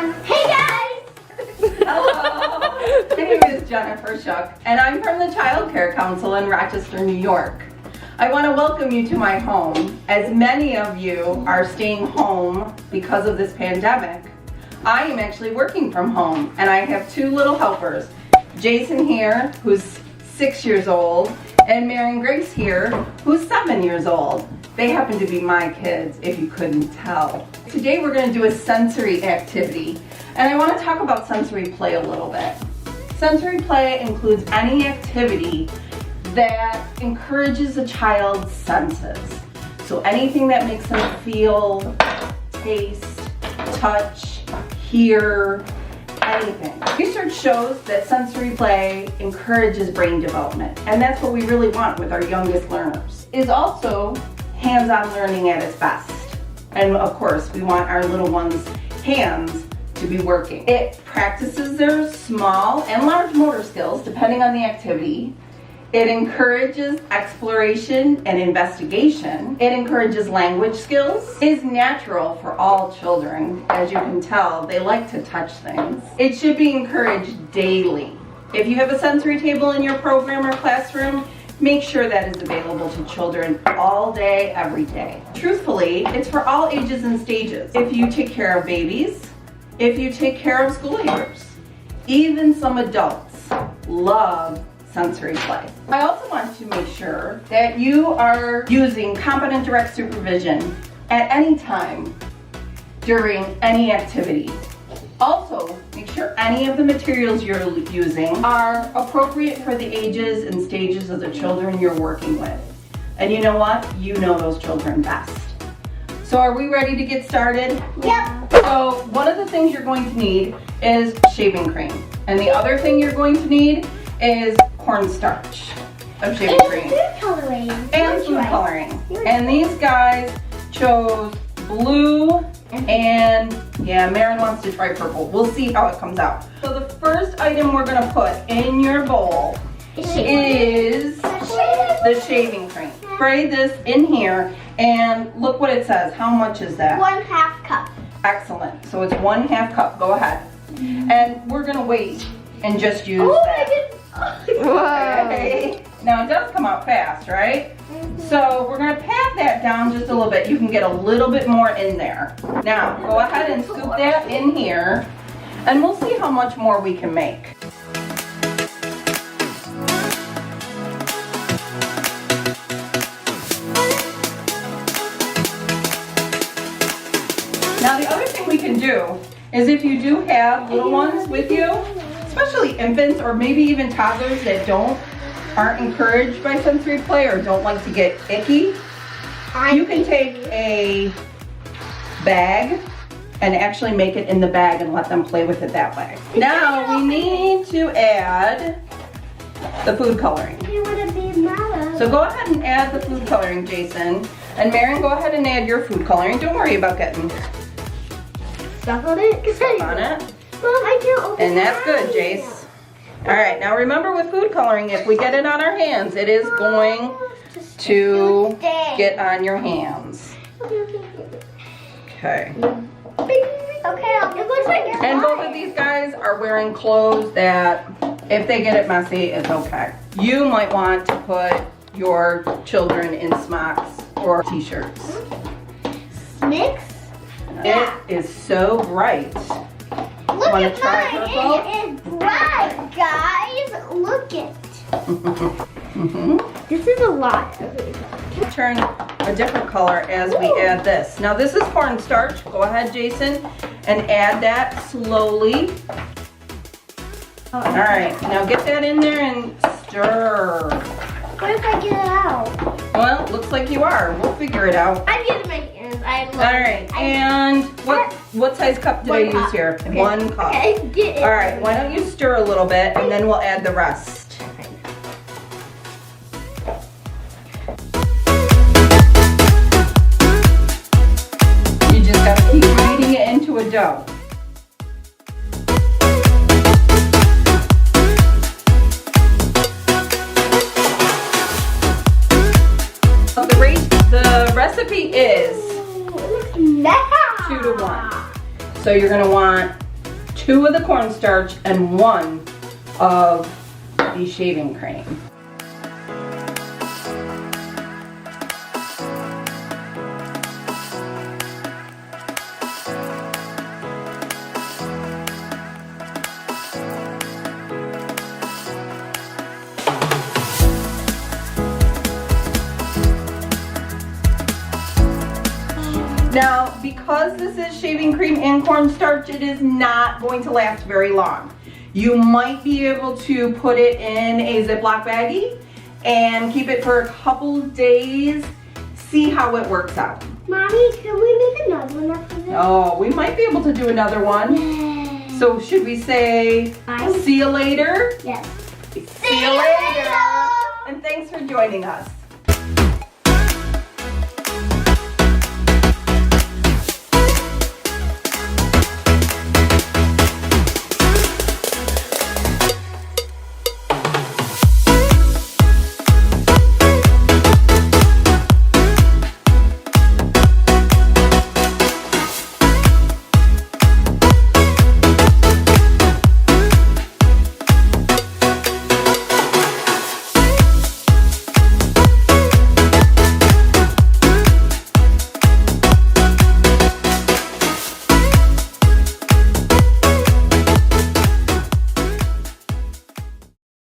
Hey guys! Hello! My name is Jennifer Shook, and I'm from the Child Care Council in Rochester, New York. I want to welcome you to my home. As many of you are staying home because of this pandemic, I am actually working from home, and I have two little helpers. Jason here, who's 6 years old, and Mary Grace here, who's 7 years old. They happen to be my kids, if you couldn't tell. Today we're going to do a sensory activity, and I want to talk about sensory play a little bit. Sensory play includes any activity that encourages a child's senses. So anything that makes them feel, taste, touch, hear, anything. Research shows that sensory play encourages brain development, and that's what we really want with our youngest learners. Is also hands-on learning at its best. And of course, we want our little ones' hands to be working. It practices their small and large motor skills, depending on the activity. It encourages exploration and investigation. It encourages language skills. It is natural for all children. As you can tell, they like to touch things. It should be encouraged daily. If you have a sensory table in your program or classroom, make sure that is available to children all day, every day. Truthfully, it's for all ages and stages. If you take care of babies, if you take care of school agers, even some adults love sensory play. I also want to make sure that you are using competent direct supervision at any time during any activity. Also, make sure any of the materials you're using are appropriate for the ages and stages of the children you're working with. And you know what? You know those children best. So are we ready to get started? Yep. So one of the things you're going to need is shaving cream. And the other thing you're going to need is corn starch of shaving cream. Food coloring. And food coloring. And these guys chose blue and yeah, Marin wants to try purple. We'll see how it comes out. So the first item we're gonna put in your bowl is the shaving cream. Spray this in here and look what it says. How much is that? 1/2 cup. Excellent. So it's 1/2 cup. Go ahead. And we're gonna wait and just use that. Okay. Now it does come out fast, right? So we're gonna pat that down just a little bit. You can get a little bit more in there. Now go ahead and scoop that in here and we'll see how much more we can make. Now the other thing we can do is if you do have little ones with you, especially infants or maybe even toddlers that aren't encouraged by sensory play or don't like to get icky, you can take a bag and actually make it in the bag and let them play with it that way. Now we need to add the food coloring. So go ahead and add the food coloring, Jason. And Marin, go ahead and add your food coloring. Don't worry about getting Stuff on it? stuff on it. Mom, I can't open And that's good, Jace. All right, now remember with food coloring, if we get it on our hands, it is going to get on your hands. Okay. Okay, it looks like it's And both of these guys are wearing clothes that, if they get it messy, it's okay. You might want to put your children in smocks or t-shirts. mix. It is so bright. Look Wanna at try mine. purple? It is bright, guys. Look it. This is a lot. Turn a different color as we add this. Now this is corn starch. Go ahead, Jason, and add that slowly. All right, now get that in there and stir. What if I get it out? Well, looks like you are. We'll figure it out. I'm using my hands. All right, and what size cup did I use here? Okay. 1 cup. Okay, get it. All right, why don't you stir a little bit and then we'll add the rest. You just gotta keep kneading it into a dough. The recipe is 2 to 1. So you're gonna want 2 of the cornstarch and 1 of the shaving cream. Now, because this is shaving cream and cornstarch, it is not going to last very long. You might be able to put it in a Ziploc baggie and keep it for a couple days, see how it works out. Mommy, can we make another one after this? Oh, we might be able to do another one. Yay. So should we say, Bye. see you later? Yes. See you later. And thanks for joining us.